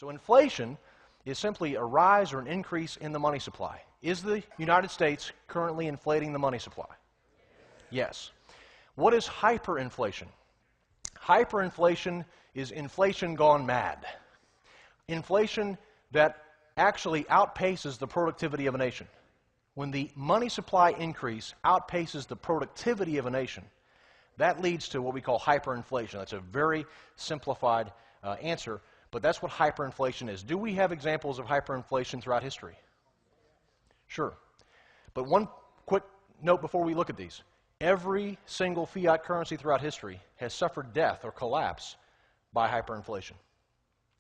So inflation is simply a rise or an increase in the money supply. Is the United States currently inflating the money supply? Yes. What is hyperinflation? Hyperinflation is inflation gone mad. Inflation that actually outpaces the productivity of a nation. When the money supply increase outpaces the productivity of a nation, that leads to what we call hyperinflation. That's a very simplified answer, but that's what hyperinflation is. Do we have examples of hyperinflation throughout history? Sure. But one quick note before we look at these. Every single fiat currency throughout history has suffered death or collapse by hyperinflation.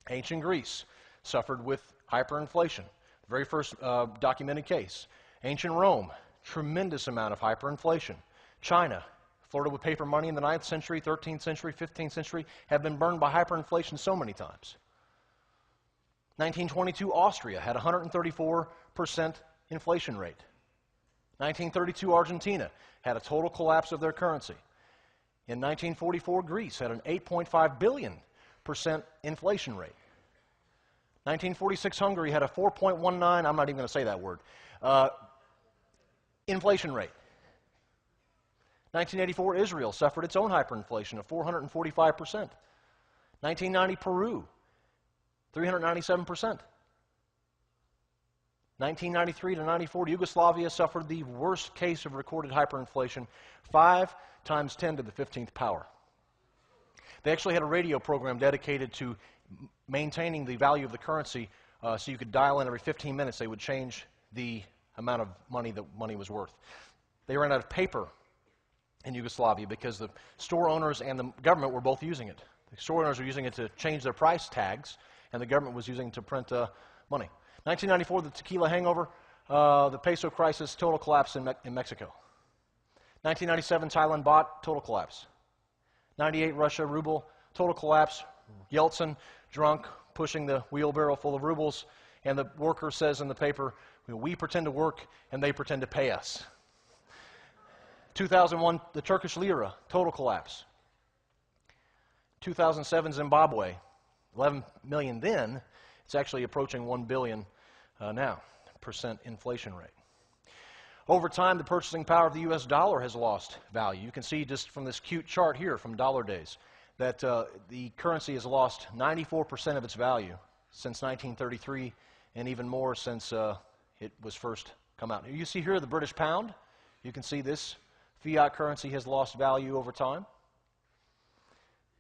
Ancient Greece suffered with hyperinflation, the very first documented case. Ancient Rome, tremendous amount of hyperinflation. China, flirted with paper money in the 9th century, 13th century, 15th century, have been burned by hyperinflation so many times. 1922, Austria had a 134% inflation rate. 1932, Argentina had a total collapse of their currency. In 1944, Greece had an 8.5 billion % inflation rate. 1946, Hungary had a 4.19, I'm not even going to say that word, inflation rate. 1984, Israel suffered its own hyperinflation of 445%. 1990, Peru, 397%. 1993 to 94, Yugoslavia suffered the worst case of recorded hyperinflation, 5 times 10 to the 15th power. They actually had a radio program dedicated to maintaining the value of the currency, so you could dial in every 15 minutes. They would change the amount of money that money was worth. They ran out of paper in Yugoslavia because the store owners and the government were both using it. The store owners were using it to change their price tags, and the government was using it to print money. 1994, the tequila hangover, the peso crisis, total collapse in Mexico. 1997, Thailand baht, total collapse. 98, Russia ruble, total collapse. Yeltsin, drunk, pushing the wheelbarrow full of rubles, and the worker says in the paper, we pretend to work and they pretend to pay us. 2001, the Turkish lira, total collapse. 2007, Zimbabwe, 11 million then, it's actually approaching 1 billion now, % inflation rate. Over time, the purchasing power of the U.S. dollar has lost value. You can see just from this cute chart here from dollar days that the currency has lost 94% of its value since 1933, and even more since it was first come out. You see here the British pound. You can see this fiat currency has lost value over time.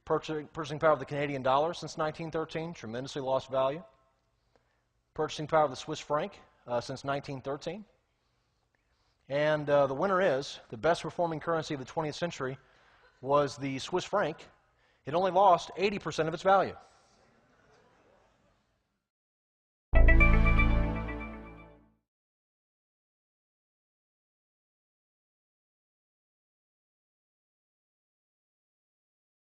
Purchasing power of the Canadian dollar since 1913, tremendously lost value. Purchasing power of the Swiss franc since 1913. And the winner is, the best performing currency of the 20th century was the Swiss franc. It only lost 80% of its value.